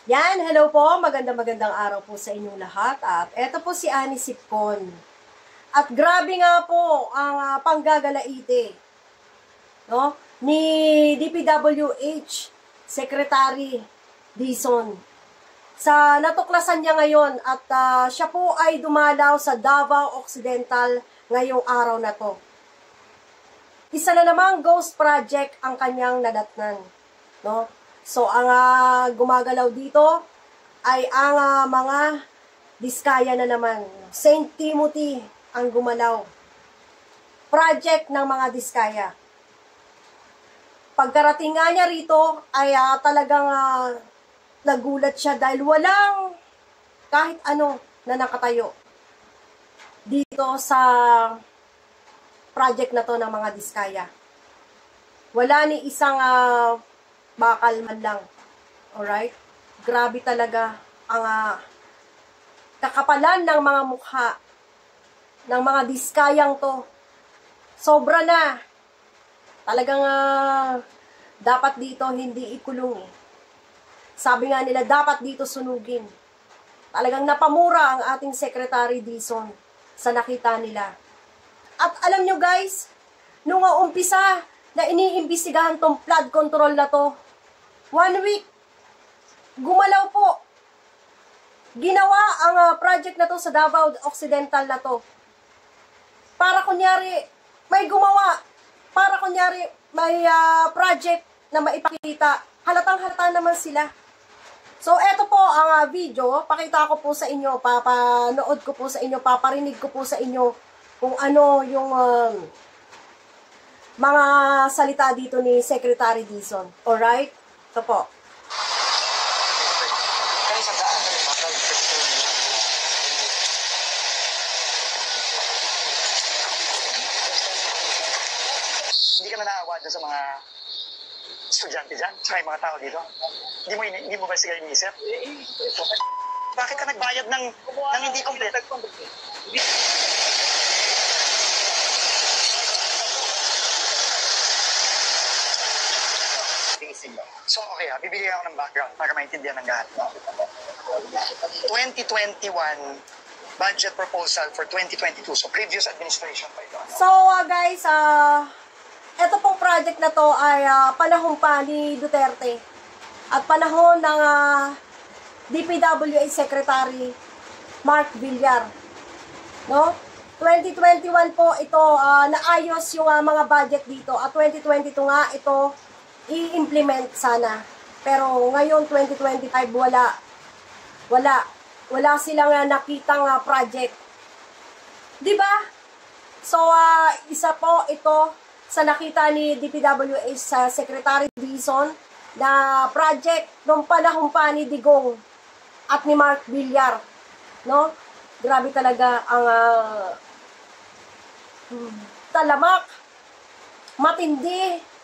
Yan, hello po. Magandang araw po sa inyong lahat. At eto po si Annie Sipcon. At grabe nga po ang panggagalaite, no, ni DPWH Secretary Dizon. Sa natuklasan niya ngayon at siya po ay dumalaw sa Davao Occidental ngayong araw na to. Isa na namang ghost project ang kanyang nadatnan, no? So, ang gumagalaw dito ay ang mga diskaya na naman. St. Timothy ang gumalaw. Project ng mga diskaya. Pagkarating nga niya rito ay talagang nagulat siya dahil walang kahit ano na nakatayo dito sa project na to ng mga diskaya. Wala ni isang bakal man lang. Alright? Grabe talaga ang kakapalan ng mga mukha ng mga diskayang to. Sobra na. Talagang dapat dito hindi ikulong. Sabi nga nila, dapat dito sunugin. Talagang napamura ang ating Secretary Dizon sa nakita nila. At alam nyo guys, nung umpisa na iniimbestigahan tong flood control na to, 1 week, gumalaw po. Ginawa ang project na to sa Davao Occidental na to. Para kunyari, may gumawa. Para kunyari, may project na maipakita. Halatang-halata naman sila. So, eto po ang video. Pakita ko po sa inyo, papanood ko po sa inyo, paparinig ko po sa inyo kung ano yung mga salita dito ni Secretary Dizon. Alright? Ito po. Hindi ka na naawa dyan sa mga estudyante dyan, sa mga tao dito? Hindi mo ba sila iniisip? Bakit ka nagbayad ng hindi complete? So, okay bibigyan ako ng background para maintindihan ng lahat. 2021 budget proposal for 2022. So, previous administration pa ito. So, guys, ito pong project na to ay panahon pa ni Duterte at panahon ng DPWH Secretary Mark Villar. No? 2021 po ito, naayos yung mga budget dito at 2022 nga ito i-implement sana. Pero ngayon 2025 wala silang nakitang project. 'Di ba? So isa po ito sa nakita ni DPWH sa Secretary Dizon na project nung panahon pa ni Digong at ni Mark Villar, no? Grabe talaga ang talamak, matindi.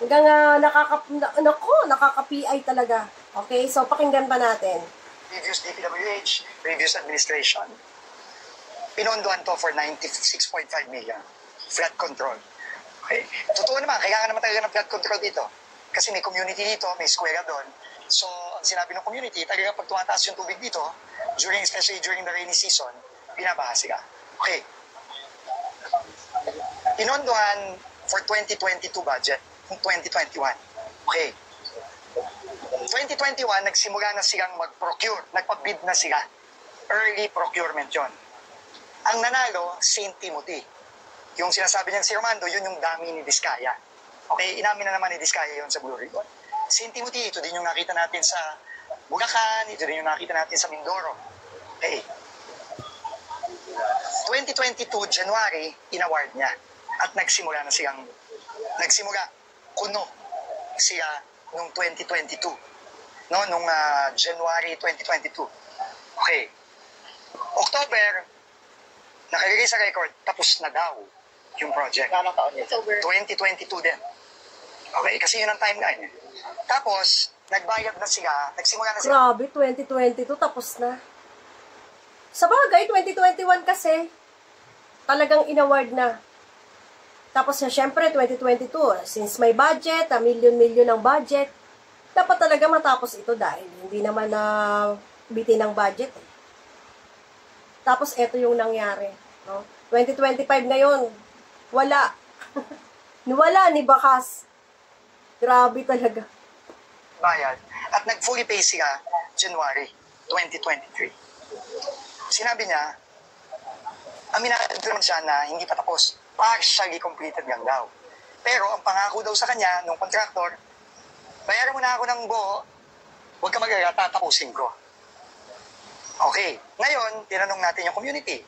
Hanggang nakaka-PI talaga. Okay, so pakinggan pa natin. Previous DPWH, previous administration, pinondohan to for 96.5 million. Flood control. Okay. Totoo naman, kailangan naman talaga ng flood control dito. Kasi may community dito, may square doon. So, ang sinabi ng community, talaga pag tumataas yung tubig dito, especially during the rainy season, binabaha sila. Okay. Pinondohan for 2022 budget. 2021. Okay. 2021, nagsimula na silang mag-procure. Nagpa-bid na sila. Early procurement yon. Ang nanalo, St. Timothy. Yung sinasabi niyang si Romando, yun yung dami ni Diskaya. Okay, inamin na naman ni Diskaya yun sa Blue Ribbon. St. Timothy, ito din yung nakita natin sa Bulacan, ito din yung nakita natin sa Mindoro. Okay. 2022, January, inaward niya. At nagsimula kuno siya nung 2022. No, nung January 2022. Okay. October, nakalagay sa record, tapos na daw yung project. 2022 din. Okay, kasi yun ang timeline. Tapos, nagbayad na sila, nagsimula na sila. Grabe, 2022, tapos na. Sa bagay, 2021 kasi, talagang inaward na. Tapos syempre 2022, since may budget, million ang budget, Dapat talaga matapos ito dahil hindi naman na bitin ng budget. Tapos ito yung nangyari. No? 2025 ngayon, wala. Wala ni Bakas. Grabe talaga. Bayad. At nag-fully pay sila January 2023. Sinabi niya, aminado naman siya na hindi pa tapos. Partially completed lang daw. Pero ang pangako daw sa kanya, nung contractor, bayaran mo na ako ng buo, huwag ka mag-alala, tatapusin ko. Okay. Ngayon, tinanong natin yung community.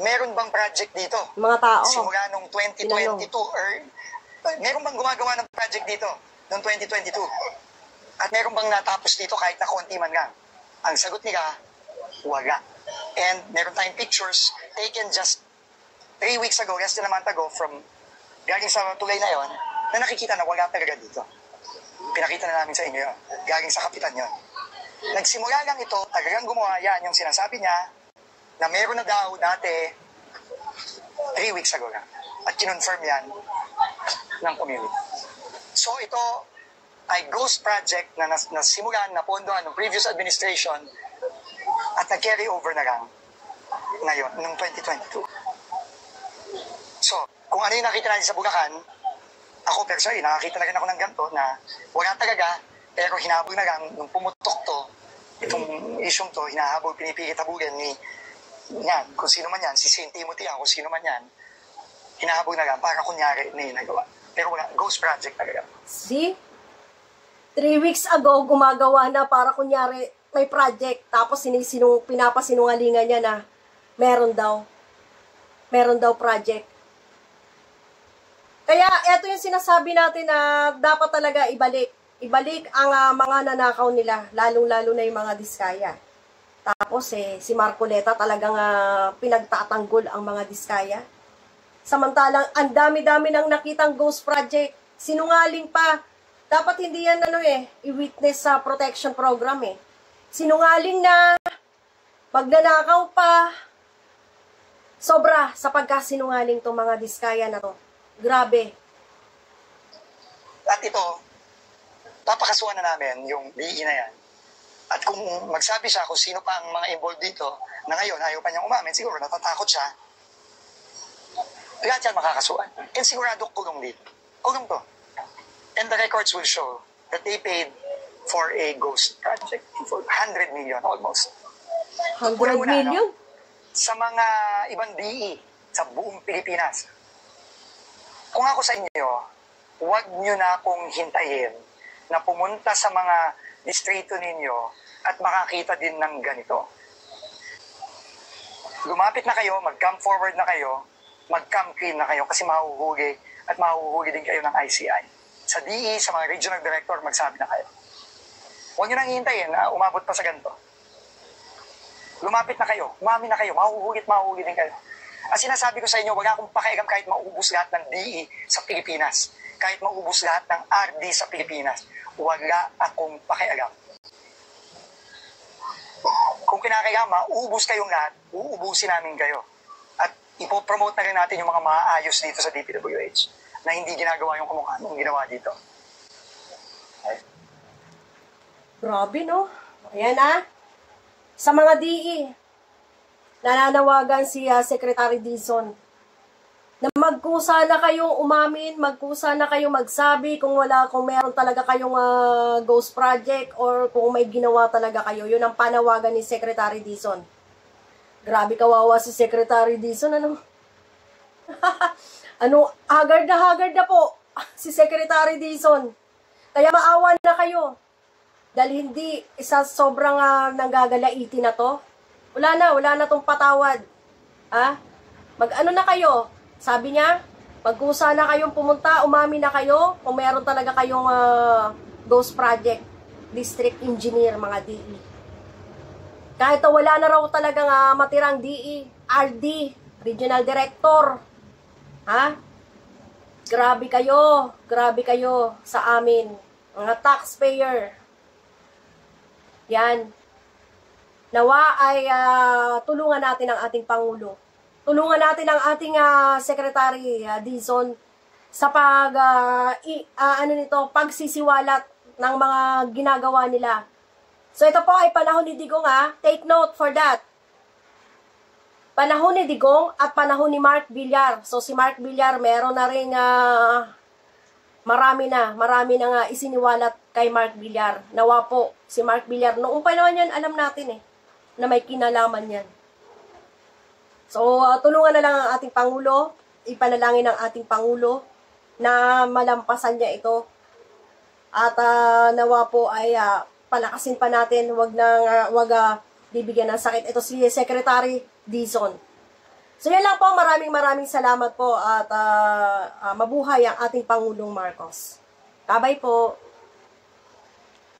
Meron bang project dito? Mga tao. Simula nung 2022 or meron bang gumagawa ng project dito noong 2022? At meron bang natapos dito kahit na konti man lang? Ang sagot nila, wala. And meron tayong pictures taken just 3 weeks ago, less than a month ago, from galing sa tulay na yon, na nakikita na wala talaga dito. Pinakita na namin sa inyo yun. Galing sa kapitan yon. Nagsimula lang ito, talagang gumawa yan yung sinasabi niya na meron na daw dati 3 weeks ago lang. At kinonfirm yan ng community. So ito ay ghost project na nasimulan, napondohan ng previous administration at nag-carry over na lang ngayon, noong 2022. So, kung ano yung nakita natin sa Bulacan, ako personally, nakakita na rin ako ng ganito na wala talaga, pero hinabol na lang nung pumutok to, itong isyong to, hinahabol, pinipilit habulin ni yan, kung sino man yan, si St. Timothy kung sino man yan, hinahabol na lang para kunyari na yung nagawa. Pero wala, ghost project talaga. See? 3 weeks ago, gumagawa na para kunyari may project, tapos pinapasinungalingan niya na meron daw project. Kaya eto yung sinasabi natin na dapat talaga ibalik ang mga nanakaw nila, lalong-lalo na yung mga Diskaya. Tapos si Marcoleta talagang pinagtatanggol ang mga Diskaya. Samantalang ang dami-dami nang nakitang ghost project, sinungaling pa. Dapat hindi yan i-witness sa protection program Sinungaling na, magnanakaw pa. Sobra sa pagkasinungaling tong mga Diskaya na to. Grabe. At ito, papakasuhan na namin yung DE na yan. At kung magsabi siya kung sino pa ang mga involved dito, na ngayon ayaw pa niyang umamin, siguro natatakot siya, lahat yan makakasuhan. And sigurado kulong dito. Kulong to. And the records will show that they paid for a ghost project for 100 million almost. 100 million? Sa mga ibang DE sa buong Pilipinas. Kung ako sa inyo, huwag nyo na akong hintayin na pumunta sa mga distrito ninyo at makakita din ng ganito. Lumapit na kayo, mag-come forward na kayo, mag-come clean na kayo kasi mahuhuli at mahuhuli din kayo ng ICI. Sa DE, sa mga regional director, magsabi na kayo. Huwag nyo nang hintayin na umabot pa sa ganito. Lumapit na kayo, umami na kayo, mahuhuli din kayo. Ang sinasabi ko sa inyo, wala akong pakialam kahit maubos lahat ng DE sa Pilipinas. Kahit maubos lahat ng RD sa Pilipinas. Wala akong pakialam. Kung kinakailangan, maubos kayong lahat, uubusin namin kayo. At ipopromote na rin natin yung mga maayos dito sa DPWH na hindi ginagawa yung kumukha nung ginawa dito. Grabe, no? Ayan sa mga DE, nananawagan si Secretary Dizon na magkusa na kayong umamin, magkusa na kayong magsabi kung meron talaga kayong ghost project or kung may ginawa talaga kayo. Yun ang panawagan ni Secretary Dizon. Grabe kawawa si Secretary Dizon, haggard na po si Secretary Dizon. Kaya maawa na kayo. Dahil hindi sobrang nanggagalaitin na to. Wala na tong patawad. Mag-ano na kayo? Sabi niya, magkusa na kayong pumunta, umami na kayo kung meron talaga kayong ghost project, district engineer, mga DE. Kahit wala na raw talagang matirang DE, RD, regional director. Grabe kayo sa amin, mga taxpayer. Yan. Nawa ay tulungan natin ang ating Pangulo. Tulungan natin ang ating Secretary Dizon sa pagsisiwalat ng mga ginagawa nila. So ito po ay panahon ni Digong take note for that. Panahon ni Digong at panahon ni Mark Villar. So si Mark Villar meron na rin marami na nga isiniwalat kay Mark Villar. Nawa po si Mark Villar. Noong panahon yan, alam natin na may kinalaman yan. So tulungan na lang ang ating Pangulo, ipanalangin ng ating Pangulo na malampasan niya ito. At nawa po ay palakasin pa natin, wag bibigyan ng sakit. Ito si Secretary Dizon. So yan lang po, maraming salamat po at mabuhay ang ating Pangulong Marcos. Bye-bye po.